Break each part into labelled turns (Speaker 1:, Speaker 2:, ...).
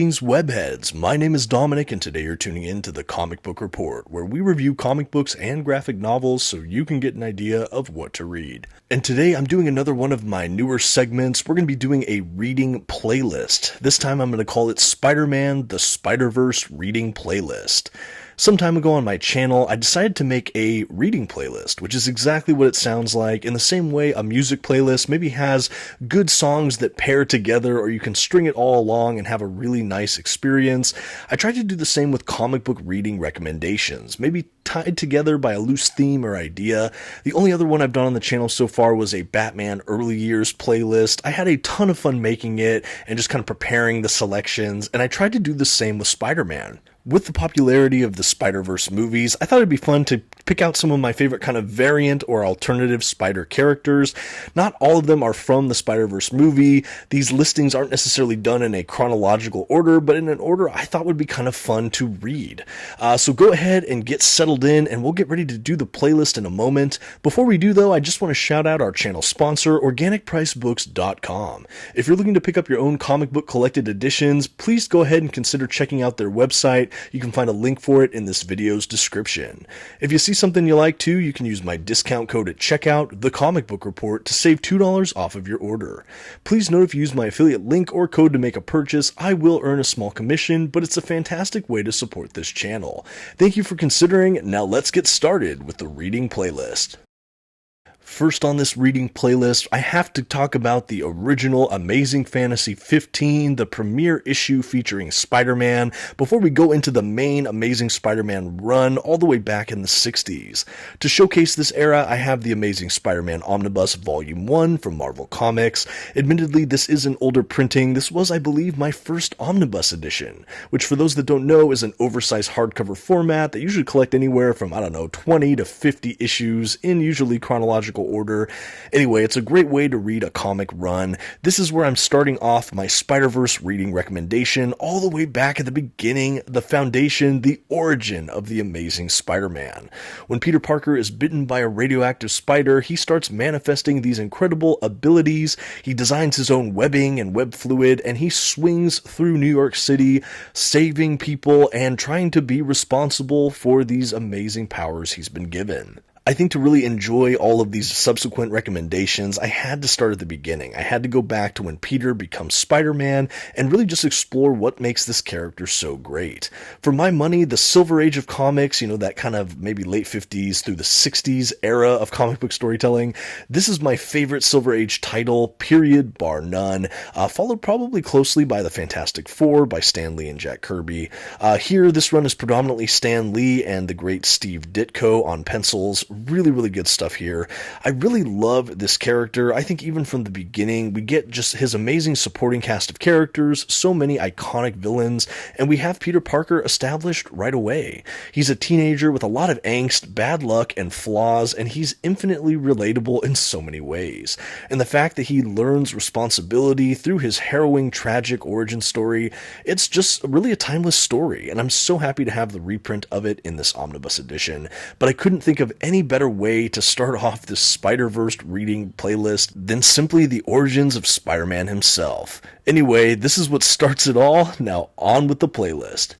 Speaker 1: Greetings, webheads. My name is Dominic, and today you're tuning in to the Comic Book Report, where we review comic books and graphic novels so you can get an idea of what to read. And today I'm doing another one of my newer segments. We're going to be doing a reading playlist. This time I'm going to call it Spider-Man, the Spider-Verse Reading Playlist. Some time ago on my channel, I decided to make a reading playlist, which is exactly what it sounds like, in the same way a music playlist maybe has good songs that pair together, or you can string it all along and have a really nice experience. I tried to do the same with comic book reading recommendations, maybe tied together by a loose theme or idea. The only other one I've done on the channel so far was a Batman early years playlist. I had a ton of fun making it and just kind of preparing the selections, and I tried to do the same with Spider-Man. With the popularity of the Spider-Verse movies, I thought it'd be fun to pick out some of my favorite kind of variant or alternative Spider characters. Not all of them are from the Spider-Verse movie. These listings aren't necessarily done in a chronological order, but in an order I thought would be kind of fun to read. So go ahead and get settled in, and we'll get ready to do the playlist in a moment. Before we do, though, I just want to shout out our channel sponsor, OrganicPriceBooks.com. If you're looking to pick up your own comic book collected editions, please go ahead and consider checking out their website. You can find a link for it in this video's description. If you see something you like too, you can use my discount code at checkout, TheComicBookReport, to save $2 off of your order. Please note if you use my affiliate link or code to make a purchase, I will earn a small commission, but it's a fantastic way to support this channel. Thank you for considering. Now let's get started with the reading playlist. First on this reading playlist, I have to talk about the original Amazing Fantasy 15, the premiere issue featuring Spider-Man, before we go into the main Amazing Spider-Man run all the way back in the 60s. To showcase this era, I have the Amazing Spider-Man Omnibus Volume 1 from Marvel Comics. Admittedly, this is an older printing. This was, I believe, my first omnibus edition, which for those that don't know is an oversized hardcover format that usually collect anywhere from, 20 to 50 issues in usually chronological order. Anyway, it's a great way to read a comic run. This is where I'm starting off my Spider-Verse reading recommendation, all the way back at the beginning, the foundation, the origin of the Amazing Spider-Man. When Peter Parker is bitten by a radioactive spider, he starts manifesting these incredible abilities. He designs his own webbing and web fluid, and he swings through New York City, saving people and trying to be responsible for these amazing powers he's been given. I think to really enjoy all of these subsequent recommendations, I had to start at the beginning. I had to go back to when Peter becomes Spider-Man and really just explore what makes this character so great. For my money, the Silver Age of comics, that kind of maybe late 50s through the 60s era of comic book storytelling, this is my favorite Silver Age title, period, bar none, followed probably closely by the Fantastic Four by Stan Lee and Jack Kirby. Here, this run is predominantly Stan Lee and the great Steve Ditko on pencils. Really, really good stuff here. I really love this character. I think even from the beginning, we get just his amazing supporting cast of characters, so many iconic villains, and we have Peter Parker established right away. He's a teenager with a lot of angst, bad luck, and flaws, and he's infinitely relatable in so many ways. And the fact that he learns responsibility through his harrowing, tragic origin story, it's just really a timeless story, and I'm so happy to have the reprint of it in this omnibus edition. But I couldn't think of any better way to start off this Spider-Verse reading playlist than simply the origins of Spider-Man himself. Anyway, this is what starts it all. Now on with the playlist.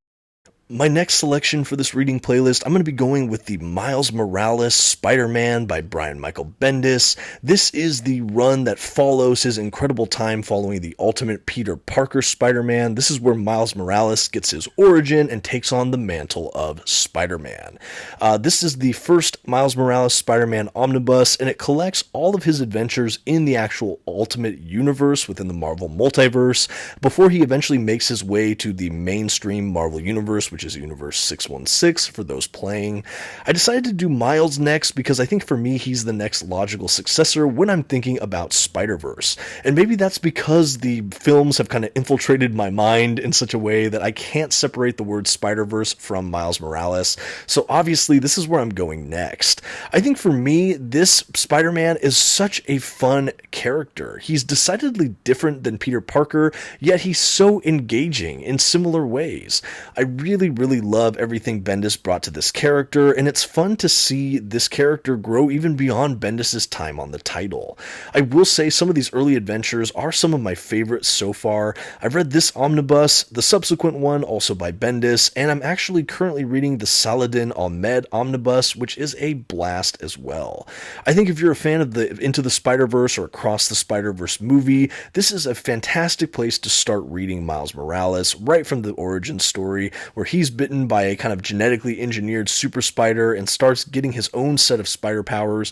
Speaker 1: My next selection for this reading playlist, I'm going to be going with the Miles Morales Spider-Man by Brian Michael Bendis. This is the run that follows his incredible time following the Ultimate Peter Parker Spider-Man. This is where Miles Morales gets his origin and takes on the mantle of Spider-Man. This is the first Miles Morales Spider-Man omnibus, and it collects all of his adventures in the actual Ultimate Universe within the Marvel Multiverse before he eventually makes his way to the mainstream Marvel Universe, which is Universe 616 for those playing. I decided to do Miles next because I think for me he's the next logical successor when I'm thinking about Spider-Verse. And maybe that's because the films have kind of infiltrated my mind in such a way that I can't separate the word Spider-Verse from Miles Morales. So obviously this is where I'm going next. I think for me, this Spider-Man is such a fun character. He's decidedly different than Peter Parker, yet he's so engaging in similar ways. I really really, really love everything Bendis brought to this character, and it's fun to see this character grow even beyond Bendis' time on the title. I will say some of these early adventures are some of my favorites so far. I've read this omnibus, the subsequent one also by Bendis, and I'm actually currently reading the Saladin Ahmed omnibus, which is a blast as well. I think if you're a fan of the Into the Spider-Verse or Across the Spider-Verse movie, this is a fantastic place to start reading Miles Morales right from the origin story, where he's bitten by a kind of genetically engineered super spider and starts getting his own set of spider powers,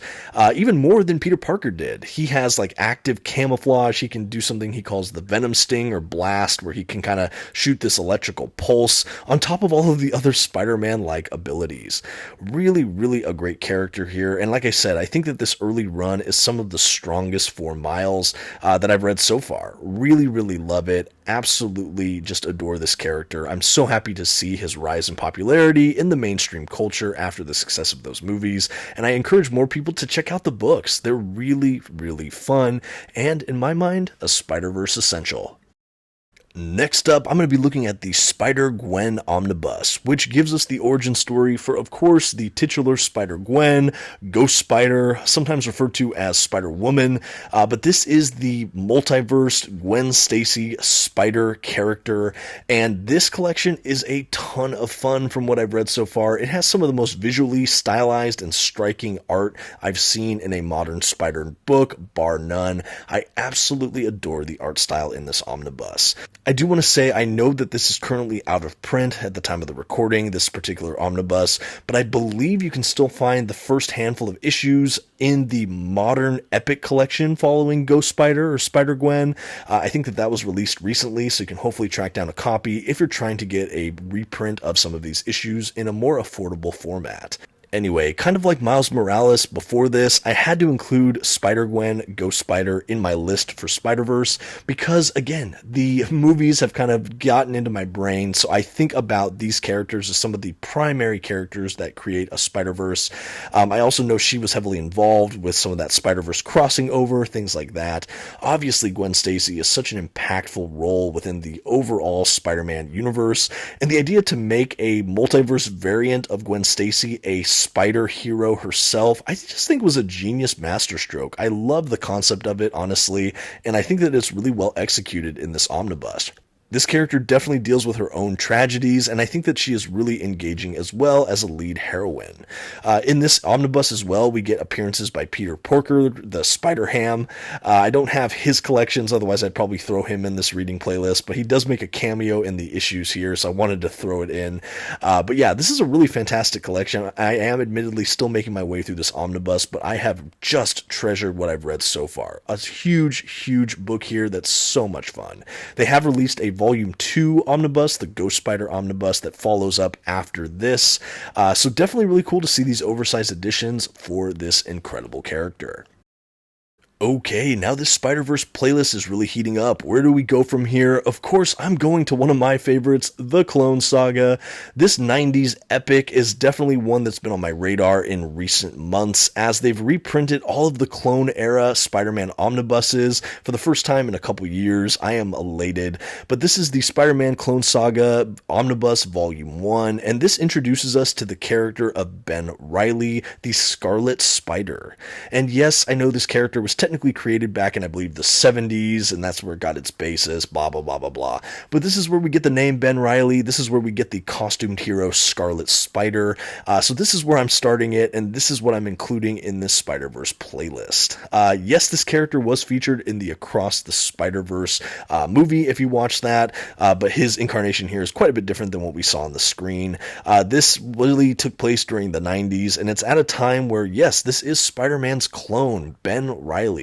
Speaker 1: even more than Peter Parker did. He has like active camouflage. He can do something he calls the Venom Sting or Blast, where he can kind of shoot this electrical pulse on top of all of the other Spider-Man-like abilities. Really, really a great character here, and like I said, I think that this early run is some of the strongest for Miles that I've read so far. Really, really love it. Absolutely just adore this character. I'm so happy to see his rise in popularity in the mainstream culture after the success of those movies, and I encourage more people to check out the books. They're really, really fun, and in my mind, a Spider-Verse essential. Next up, I'm going to be looking at the Spider-Gwen Omnibus, which gives us the origin story for, of course, the titular Spider-Gwen, Ghost Spider, sometimes referred to as Spider-Woman, but this is the multiverse Gwen Stacy Spider character, and this collection is a ton of fun from what I've read so far. It has some of the most visually stylized and striking art I've seen in a modern Spider book, bar none. I absolutely adore the art style in this omnibus. I do want to say I know that this is currently out of print at the time of the recording, this particular omnibus, but I believe you can still find the first handful of issues in the modern Epic collection following Ghost Spider or Spider-Gwen. I think that was released recently, so you can hopefully track down a copy if you're trying to get a reprint of some of these issues in a more affordable format. Anyway, kind of like Miles Morales before this, I had to include Spider-Gwen, Ghost Spider in my list for Spider-Verse because, again, the movies have kind of gotten into my brain, so I think about these characters as some of the primary characters that create a Spider-Verse. I also know she was heavily involved with some of that Spider-Verse crossing over, things like that. Obviously, Gwen Stacy is such an impactful role within the overall Spider-Man universe, and the idea to make a multiverse variant of Gwen Stacy a Spider hero herself, I just think was a genius masterstroke. I love the concept of it, honestly, and I think that it's really well executed in this omnibus. This character definitely deals with her own tragedies, and I think that she is really engaging as well as a lead heroine. In this omnibus as well, we get appearances by Peter Parker, the Spider-Ham. I don't have his collections, otherwise I'd probably throw him in this reading playlist, but he does make a cameo in the issues here, so I wanted to throw it in. But yeah, this is a really fantastic collection. I am admittedly still making my way through this omnibus, but I have just treasured what I've read so far. A huge, huge book here that's so much fun. They have released a Volume 2 omnibus, the Ghost Spider omnibus, that follows up after this. So definitely really cool to see these oversized editions for this incredible character. Okay, now this Spider-Verse playlist is really heating up. Where do we go from here? Of course, I'm going to one of my favorites, The Clone Saga. This 90s epic is definitely one that's been on my radar in recent months, as they've reprinted all of the Clone-era Spider-Man omnibuses for the first time in a couple years. I am elated, but this is the Spider-Man Clone Saga Omnibus Volume 1, and this introduces us to the character of Ben Reilly, the Scarlet Spider. And yes, I know this character was technically created back in, I believe, the 70s, and that's where it got its basis, blah, blah, blah, blah, blah. But this is where we get the name Ben Reilly. This is where we get the costumed hero Scarlet Spider. So this is where I'm starting it, and this is what I'm including in this Spider-Verse playlist. Yes, this character was featured in the Across the Spider-Verse movie, if you watch that, but his incarnation here is quite a bit different than what we saw on the screen. This really took place during the 90s, and it's at a time where, yes, this is Spider-Man's clone, Ben Reilly.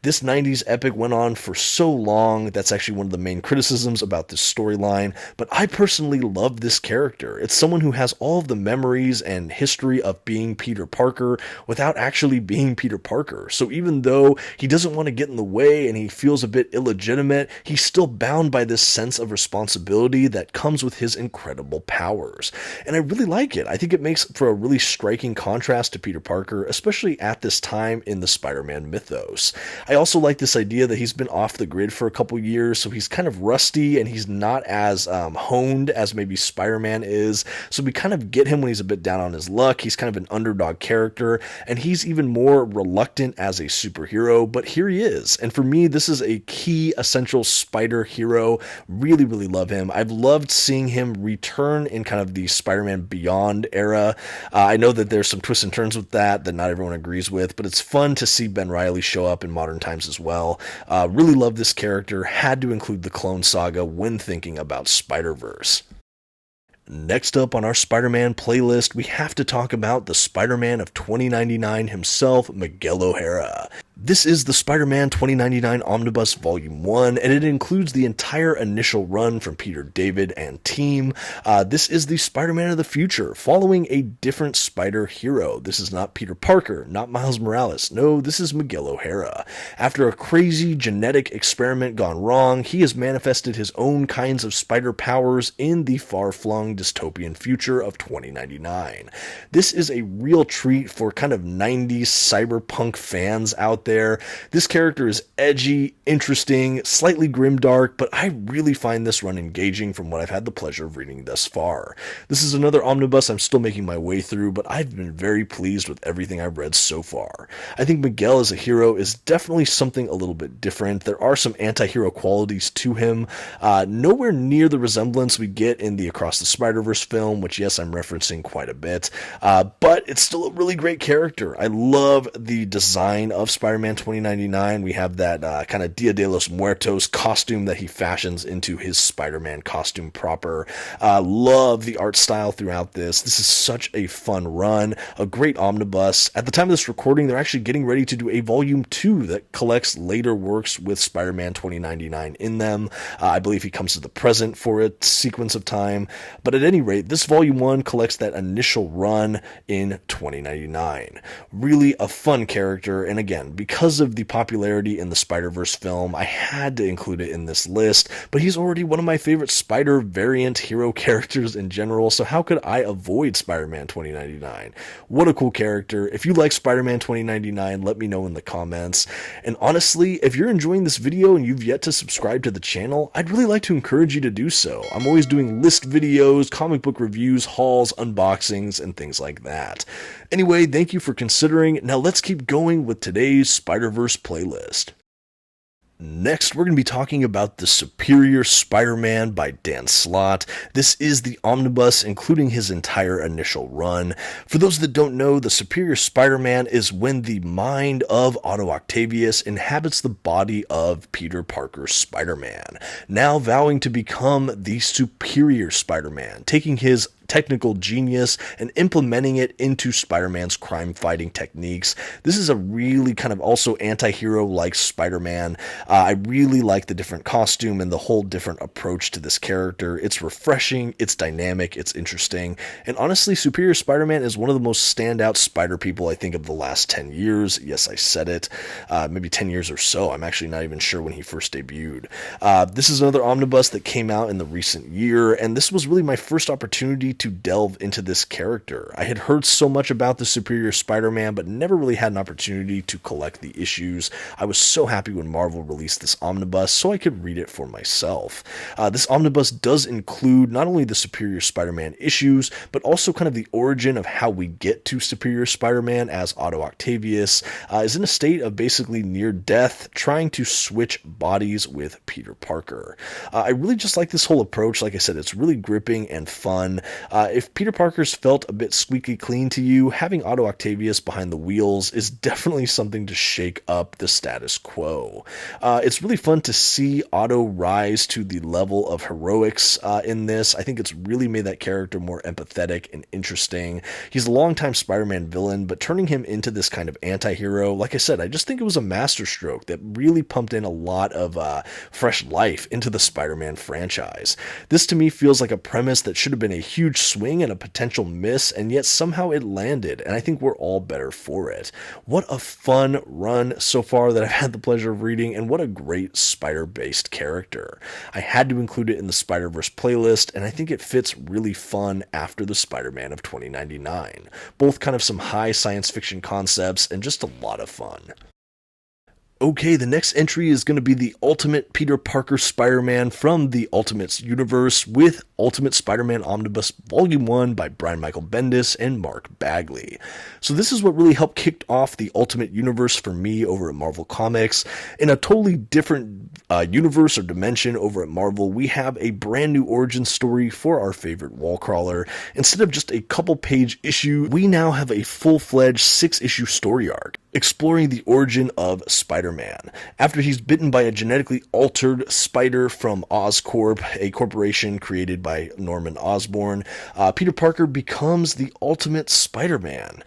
Speaker 1: This 90s epic went on for so long. That's actually one of the main criticisms about this storyline, but I personally love this character. It's someone who has all of the memories and history of being Peter Parker without actually being Peter Parker. So even though he doesn't want to get in the way and he feels a bit illegitimate, he's still bound by this sense of responsibility that comes with his incredible powers. And I really like it. I think it makes for a really striking contrast to Peter Parker, especially at this time in the Spider-Man mythos. Omnibus. I also like this idea that he's been off the grid for a couple years, so he's kind of rusty and he's not as honed as maybe Spider-Man is. So we kind of get him when he's a bit down on his luck. He's kind of an underdog character, and he's even more reluctant as a superhero, but here he is. And for me, this is a key essential Spider hero. Really, really love him. I've loved seeing him return in kind of the Spider-Man Beyond era. I know that there's some twists and turns with that not everyone agrees with, but it's fun to see Ben Reilly show up in modern times as well. Really love this character. Had to include the Clone Saga when thinking about Spider-Verse. Next up on our Spider-Man playlist, we have to talk about the Spider-Man of 2099 himself, Miguel O'Hara. This is the Spider-Man 2099 Omnibus Volume 1, and it includes the entire initial run from Peter David and team. This is the Spider-Man of the future, following a different Spider hero. This is not Peter Parker, not Miles Morales. No, this is Miguel O'Hara. After a crazy genetic experiment gone wrong, he has manifested his own kinds of spider powers in the far-flung dystopian future of 2099. This is a real treat for kind of 90s cyberpunk fans out there. This character is edgy, interesting, slightly grimdark, but I really find this run engaging from what I've had the pleasure of reading thus far. This is another omnibus I'm still making my way through, but I've been very pleased with everything I've read so far. I think Miguel as a hero is definitely something a little bit different. There are some anti-hero qualities to him, nowhere near the resemblance we get in the Across the Spider-Verse film, which yes, I'm referencing quite a bit, but it's still a really great character. I love the design of Spider-Man 2099. We have that kind of Dia de los Muertos costume that he fashions into his Spider-Man costume proper. Love the art style throughout this. This is such a fun run, a great omnibus. At the time of this recording, they're actually getting ready to do a volume 2 that collects later works with Spider-Man 2099 in them. I believe he comes to the present for a sequence of time, but at any rate, this volume 1 collects that initial run in 2099. Really a fun character, and again, because of the popularity in the Spider-Verse film, I had to include it in this list, but he's already one of my favorite Spider variant hero characters in general, so how could I avoid Spider-Man 2099? What a cool character. If you like Spider-Man 2099, let me know in the comments. And honestly, if you're enjoying this video and you've yet to subscribe to the channel, I'd really like to encourage you to do so. I'm always doing list videos, comic book reviews, hauls, unboxings, and things like that. Anyway, thank you for considering. Now let's keep going with today's Spider-Verse playlist. Next, we're going to be talking about The Superior Spider-Man by Dan Slott. This is the omnibus, including his entire initial run. For those that don't know, The Superior Spider-Man is when the mind of Otto Octavius inhabits the body of Peter Parker's Spider-Man, now vowing to become the Superior Spider-Man, taking his technical genius and implementing it into Spider-Man's crime-fighting techniques. This is a really kind of also anti-hero like Spider-Man. I really like the different costume and the whole different approach to this character. It's refreshing, it's dynamic, it's interesting, and honestly, Superior Spider-Man is one of the most standout Spider people I think of the last 10 years. Yes, I said it. Maybe 10 years or so. I'm actually not even sure when he first debuted. This is another omnibus that came out in the recent year, and this was really my first opportunity to delve into this character. I had heard so much about the Superior Spider-Man, but never really had an opportunity to collect the issues. I was so happy when Marvel released this omnibus so I could read it for myself. This omnibus does include not only the Superior Spider-Man issues, but also kind of the origin of how we get to Superior Spider-Man, as Otto Octavius is in a state of basically near death, trying to switch bodies with Peter Parker. I really just like this whole approach. Like I said, it's really gripping and fun. If Peter Parker's felt a bit squeaky clean to you, having Otto Octavius behind the wheels is definitely something to shake up the status quo. It's really fun to see Otto rise to the level of heroics in this. I think it's really made that character more empathetic and interesting. He's a longtime Spider-Man villain, but turning him into this kind of anti-hero, like I said, I just think it was a masterstroke that really pumped in a lot of fresh life into the Spider-Man franchise. This to me feels like a premise that should have been a huge swing and a potential miss, and yet somehow it landed, and I think we're all better for it. What a fun run so far that I've had the pleasure of reading, and what a great Spider-based character. I had to include it in the Spider-Verse playlist, and I think it fits really fun after the Spider-Man of 2099. Both kind of some high science fiction concepts, and just a lot of fun. Okay, the next entry is going to be the Ultimate Peter Parker Spider-Man from the Ultimates universe with Ultimate Spider-Man Omnibus Volume 1 by Brian Michael Bendis and Mark Bagley. So this is what really helped kick off the Ultimate Universe for me over at Marvel Comics. In a totally different universe or dimension over at Marvel, we have a brand new origin story for our favorite wall crawler. Instead of just a couple page issue, we now have a full-fledged 6-issue story arc exploring the origin of Spider-Man. After he's bitten by a genetically altered spider from Oscorp, a corporation created by Norman Osborn, Peter Parker becomes the ultimate Spider-Man.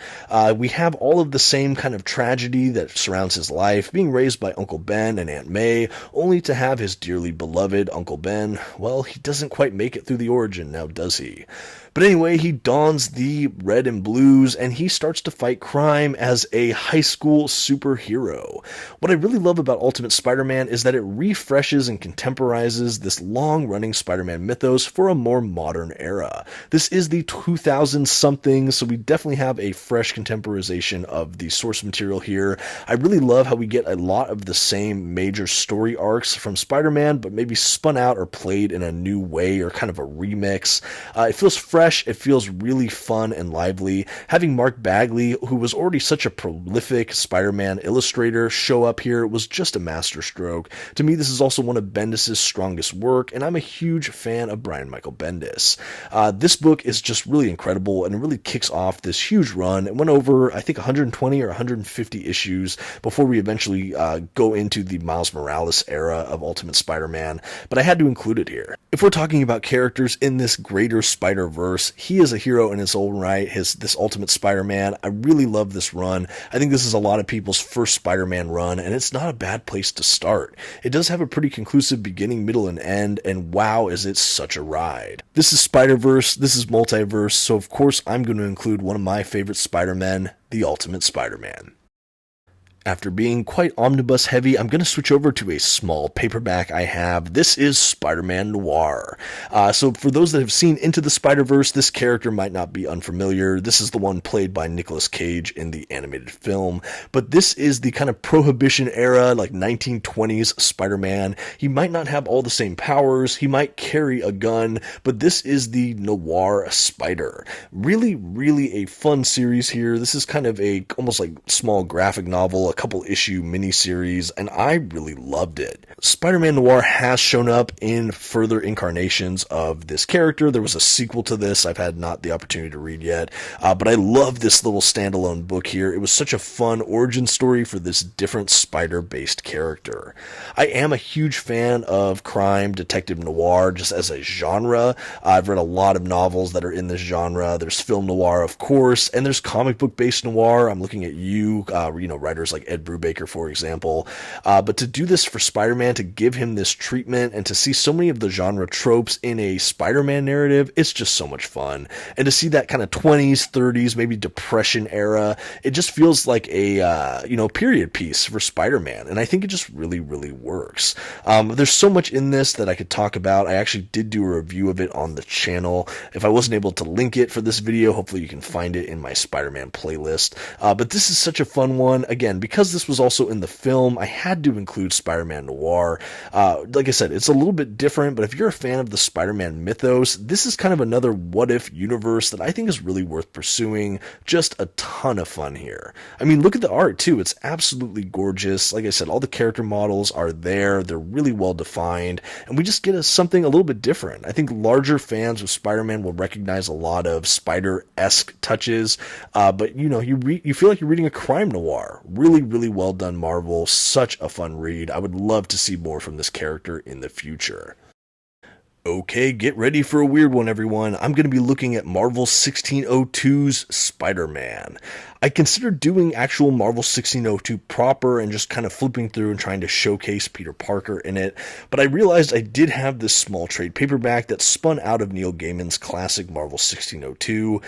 Speaker 1: We have all of the same kind of tragedy that surrounds his life, being raised by Uncle Ben and Aunt May, only to have his dearly beloved Uncle Ben, well, he doesn't quite make it through the origin, now does he? But anyway, he dons the red and blues and he starts to fight crime as a high school superhero. What I really love about Ultimate Spider-Man is that it refreshes and contemporizes this long-running Spider-Man mythos for a more modern era. This is the 2000-something, so we definitely have a fresh contemporization of the source material here. I really love how we get a lot of the same major story arcs from Spider-Man, but maybe spun out or played in a new way or kind of a remix. It feels fresh. It feels really fun and lively. Having Mark Bagley, who was already such a prolific Spider-Man illustrator, show up here was just a masterstroke. To me, this is also one of Bendis' strongest work, and I'm a huge fan of Brian Michael Bendis. This book is just really incredible, and it really kicks off this huge run. It went over, I think, 120 or 150 issues before we eventually go into the Miles Morales era of Ultimate Spider-Man, but I had to include it here. If we're talking about characters in this greater Spider-Verse, he is a hero in his own right, this Ultimate Spider-Man. I really love this run. I think this is a lot of people's first Spider-Man run, and it's not a bad place to start. It does have a pretty conclusive beginning, middle, and end, and wow, is it such a ride. This is Spider-Verse, this is Multiverse, so of course I'm going to include one of my favorite Spider-Men, the Ultimate Spider-Man. After being quite omnibus heavy, I'm going to switch over to a small paperback I have. This is Spider-Man Noir. So for those that have seen Into the Spider-Verse, this character might not be unfamiliar. This is the one played by Nicolas Cage in the animated film. But this is the kind of Prohibition era, like 1920s Spider-Man. He might not have all the same powers. He might carry a gun. But this is the Noir Spider. Really, really a fun series here. This is kind of a almost like small graphic novel, a couple issue miniseries, and I really loved it. Spider-Man Noir has shown up in further incarnations of this character. There was a sequel to this I've had not the opportunity to read yet, but I love this little standalone book here. It was such a fun origin story for this different spider-based character. I am a huge fan of crime detective noir just as a genre. I've read a lot of novels that are in this genre. There's film noir, of course, and there's comic book based noir. I'm looking at writers like Ed Brubaker, for example. But to do this for Spider-Man, to give him this treatment, and to see so many of the genre tropes in a Spider-Man narrative, it's just so much fun. And to see that kind of 20s, 30s, maybe Depression era, it just feels like a, period piece for Spider-Man. And I think it just really, really works. There's so much in this that I could talk about. I actually did do a review of it on the channel. If I wasn't able to link it for this video, hopefully you can find it in my Spider-Man playlist. But this is such a fun one. Again, because this was also in the film, I had to include Spider-Man Noir. Like I said, it's a little bit different, but if you're a fan of the Spider-Man mythos, this is kind of another what-if universe that I think is really worth pursuing. Just a ton of fun here. I mean, look at the art, too. It's absolutely gorgeous. Like I said, all the character models are there. They're really well-defined, and we just get something a little bit different. I think larger fans of Spider-Man will recognize a lot of Spider-esque touches, but, you feel like you're reading a crime noir. Really, really well done, Marvel. Such a fun read. I would love to see more from this character in the future. Okay, get ready for a weird one, everyone. I'm going to be looking at Marvel 1602's Spider-Man. I considered doing actual Marvel 1602 proper and just kind of flipping through and trying to showcase Peter Parker in it, but I realized I did have this small trade paperback that spun out of Neil Gaiman's classic Marvel 1602.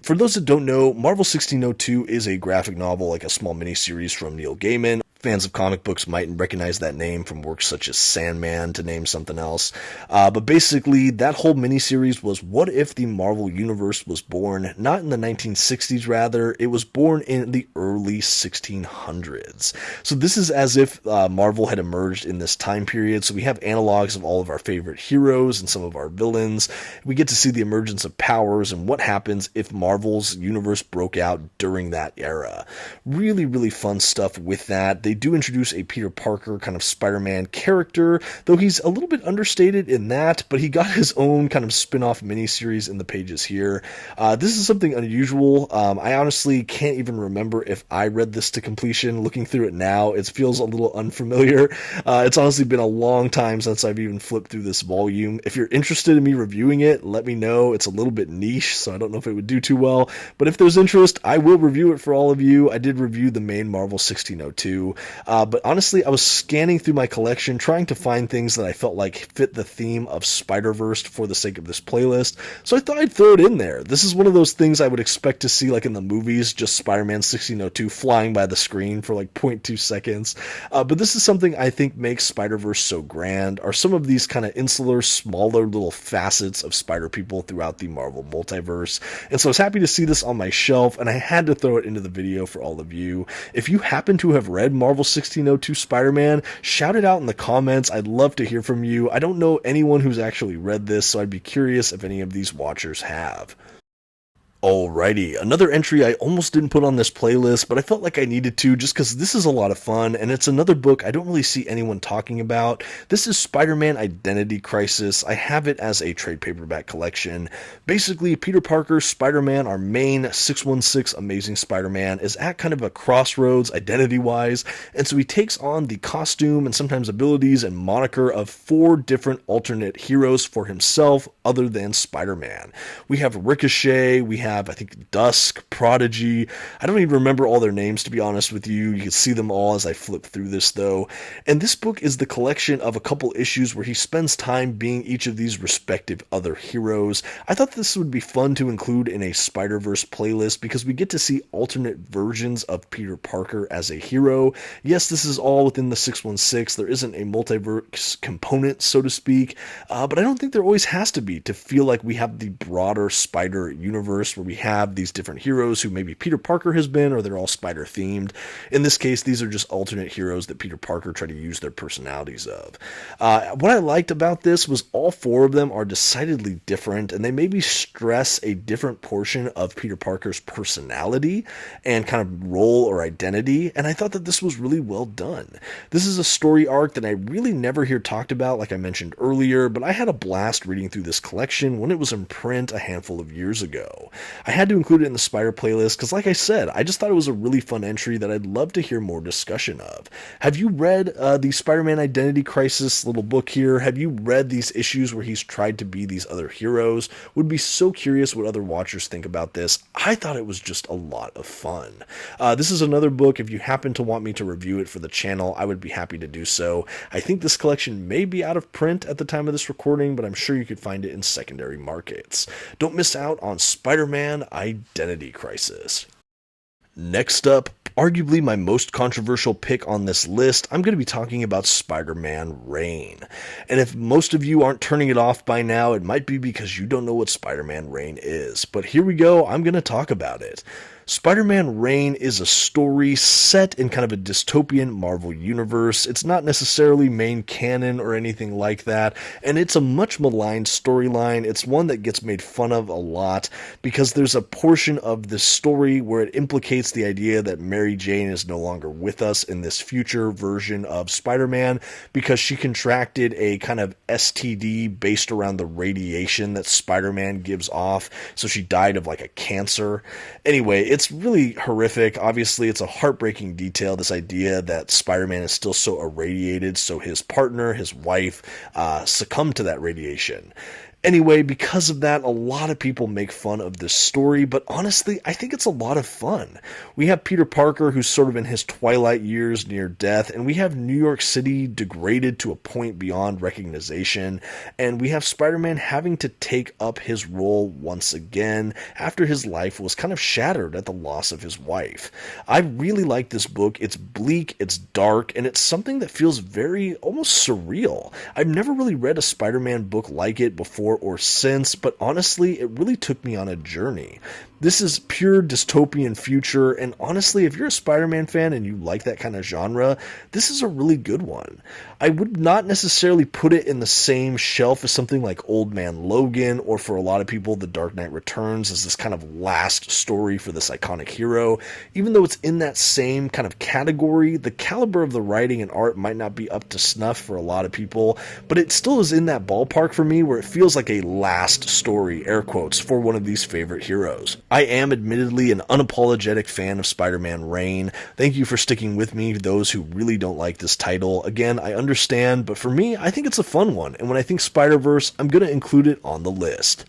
Speaker 1: For those that don't know, Marvel 1602 is a graphic novel, like a small miniseries from Neil Gaiman. Fans of comic books might recognize that name from works such as Sandman, to name something else. But basically, that whole miniseries was what if the Marvel Universe was born, not in the 1960s rather, it was born in the early 1600s. So this is as if Marvel had emerged in this time period, so we have analogs of all of our favorite heroes and some of our villains. We get to see the emergence of powers and what happens if Marvel's universe broke out during that era. Really, really fun stuff with that. They do introduce a Peter Parker kind of Spider-Man character, though he's a little bit understated in that, but he got his own kind of spin-off miniseries in the pages here. This is something unusual. I honestly can't even remember if I read this to completion. Looking through it now, it feels a little unfamiliar. It's honestly been a long time since I've even flipped through this volume. If you're interested in me reviewing it, let me know. It's a little bit niche, so I don't know if it would do too well, but if there's interest, I will review it for all of you. I did review the main Marvel 1602. But honestly, I was scanning through my collection, trying to find things that I felt like fit the theme of Spider-Verse for the sake of this playlist, so I thought I'd throw it in there. This is one of those things I would expect to see like in the movies, just Spider-Man 1602 flying by the screen for like 0.2 seconds. But this is something I think makes Spider-Verse so grand, are some of these kind of insular, smaller little facets of Spider-People throughout the Marvel multiverse. And so I was happy to see this on my shelf, and I had to throw it into the video for all of you. If you happen to have read Marvel 1602 Spider-Man, shout it out in the comments. I'd love to hear from you. I don't know anyone who's actually read this, so I'd be curious if any of these watchers have. Alrighty, another entry I almost didn't put on this playlist, but I felt like I needed to just because this is a lot of fun, and it's another book I don't really see anyone talking about. This is Spider-Man Identity Crisis. I have it as a trade paperback collection. Basically, Peter Parker, Spider-Man, our main 616 Amazing Spider-Man, is at kind of a crossroads identity-wise, and so he takes on the costume and sometimes abilities and moniker of 4 different alternate heroes for himself other than Spider-Man. We have Ricochet, we have, I think, Dusk, Prodigy. I don't even remember all their names, to be honest with you. You can see them all as I flip through this, though. And this book is the collection of a couple issues where he spends time being each of these respective other heroes. I thought this would be fun to include in a Spider-Verse playlist because we get to see alternate versions of Peter Parker as a hero. Yes, this is all within the 616. There isn't a multiverse component, so to speak, but I don't think there always has to be to feel like we have the broader Spider universe where we have these different heroes who maybe Peter Parker has been, or they're all Spider themed. In this case, these are just alternate heroes that Peter Parker tried to use their personalities of. What I liked about this was all 4 of them are decidedly different, and they maybe stress a different portion of Peter Parker's personality and kind of role or identity, and I thought that this was really well done. This is a story arc that I really never hear talked about, like I mentioned earlier, but I had a blast reading through this collection when it was in print a handful of years ago. I had to include it in the Spider playlist because, like I said, I just thought it was a really fun entry that I'd love to hear more discussion of. Have you read the Spider-Man Identity Crisis little book here? Have you read these issues where he's tried to be these other heroes? Would be so curious what other watchers think about this. I thought it was just a lot of fun. This is another book. If you happen to want me to review it for the channel, I would be happy to do so. I think this collection may be out of print at the time of this recording, but I'm sure you could find it in secondary markets. Don't miss out on Spider-Man Identity Crisis. Next up, arguably my most controversial pick on this list, I'm going to be talking about Spider-Man Reign. And if most of you aren't turning it off by now, it might be because you don't know what Spider-Man Reign is. But here we go, I'm going to talk about it. Spider-Man Reign is a story set in kind of a dystopian Marvel universe. It's not necessarily main canon or anything like that, and it's a much maligned storyline. It's one that gets made fun of a lot because there's a portion of this story where it implicates the idea that Mary Jane is no longer with us in this future version of Spider-Man because she contracted a kind of STD based around the radiation that Spider-Man gives off, so she died of like a cancer. Anyway, it's really horrific. Obviously, it's a heartbreaking detail, this idea that Spider-Man is still so irradiated, so his partner, his wife, succumbed to that radiation. Anyway, because of that, a lot of people make fun of this story, but honestly, I think it's a lot of fun. We have Peter Parker, who's sort of in his twilight years near death, and we have New York City degraded to a point beyond recognition, and we have Spider-Man having to take up his role once again after his life was kind of shattered at the loss of his wife. I really like this book. It's bleak, it's dark, and it's something that feels very almost surreal. I've never really read a Spider-Man book like it before or since, but honestly, it really took me on a journey. This is pure dystopian future, and honestly, if you're a Spider-Man fan and you like that kind of genre, this is a really good one. I would not necessarily put it in the same shelf as something like Old Man Logan, or for a lot of people, The Dark Knight Returns as this kind of last story for this iconic hero. Even though it's in that same kind of category, the caliber of the writing and art might not be up to snuff for a lot of people, but it still is in that ballpark for me where it feels like a last story, air quotes, for one of these favorite heroes. I am admittedly an unapologetic fan of Spider-Man Reign. Thank you for sticking with me, those who really don't like this title. Again, I understand, but for me, I think it's a fun one, and when I think Spider-Verse, I'm going to include it on the list.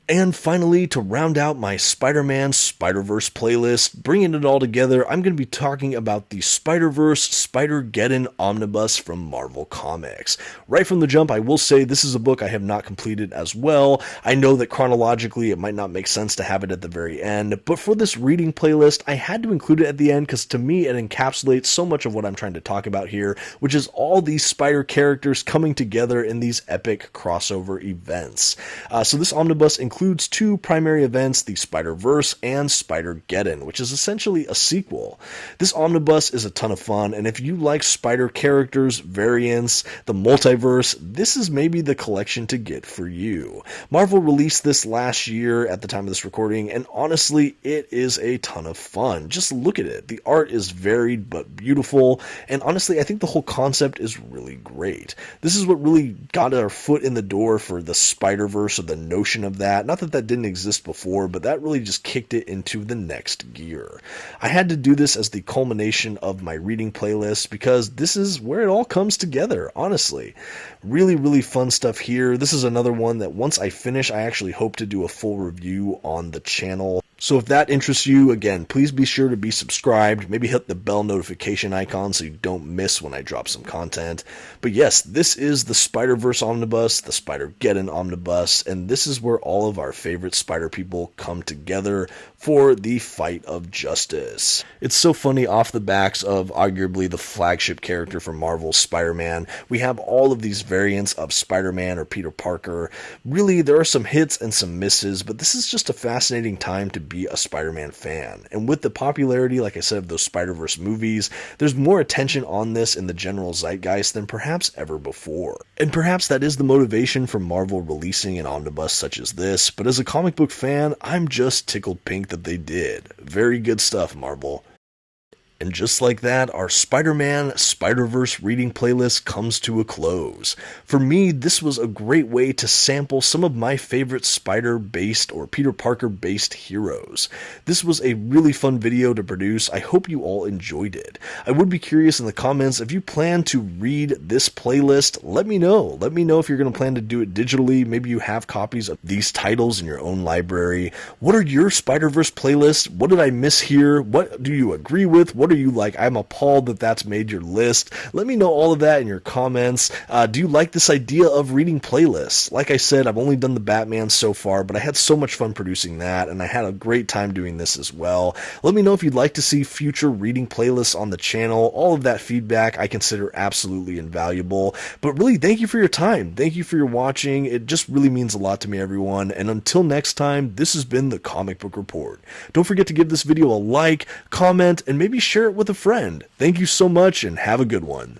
Speaker 1: And finally, to round out my Spider-Man Spider-Verse playlist, bringing it all together, I'm going to be talking about the Spider-Verse Spider-geddon Omnibus from Marvel Comics. Right from the jump, I will say this is a book I have not completed as well. I know that chronologically it might not make sense to have it at the very end, but for this reading playlist, I had to include it at the end because to me it encapsulates so much of what I'm trying to talk about here, which is all these Spider characters coming together in these epic crossover events. So this omnibus includes two primary events, the Spider-Verse and Spider-geddon, which is essentially a sequel. This omnibus is a ton of fun, and if you like Spider characters, variants, the multiverse, this is maybe the collection to get for you. Marvel released this last year at the time of this recording, and honestly, it is a ton of fun. Just look at it. The art is varied but beautiful, and honestly, I think the whole concept is really great. This is what really got our foot in the door for the Spider-Verse, or the notion of that. Not that that didn't exist before, but that really just kicked it into the next gear. I had to do this as the culmination of my reading playlist because this is where it all comes together, honestly. Really, really fun stuff here. This is another one that once I finish, I actually hope to do a full review on the channel. So if that interests you, again, please be sure to be subscribed. Maybe hit the bell notification icon so you don't miss when I drop some content. But yes, this is the Spider-Verse Omnibus, the Spider-geddon Omnibus, and this is where all of our favorite Spider people come together for the fight of justice. It's so funny, off the backs of arguably the flagship character from Marvel's Spider-Man, we have all of these variants of Spider-Man or Peter Parker. Really, there are some hits and some misses, but this is just a fascinating time to be a Spider-Man fan. And with the popularity, like I said, of those Spider-Verse movies, there's more attention on this in the general zeitgeist than perhaps ever before. And perhaps that is the motivation for Marvel releasing an omnibus such as this, but as a comic book fan, I'm just tickled pink that they did. Very good stuff, Marvel. And just like that, our Spider-Man Spider-Verse reading playlist comes to a close. For me, this was a great way to sample some of my favorite Spider-based or Peter Parker-based heroes. This was a really fun video to produce. I hope you all enjoyed it. I would be curious in the comments, if you plan to read this playlist, let me know. Let me know if you're going to plan to do it digitally. Maybe you have copies of these titles in your own library. What are your Spider-Verse playlists? What did I miss here? What do you agree with? What are you like? I'm appalled that that's made your list. Let me know all of that in your comments. Do you like this idea of reading playlists? Like I said, I've only done the Batman so far, but I had so much fun producing that, and I had a great time doing this as well. Let me know if you'd like to see future reading playlists on the channel. All of that feedback I consider absolutely invaluable. But really, thank you for your time. Thank you for your watching. It just really means a lot to me, everyone. And until next time, this has been the Comic Book Report. Don't forget to give this video a like, comment, and maybe share it with a friend. Thank you so much, and have a good one.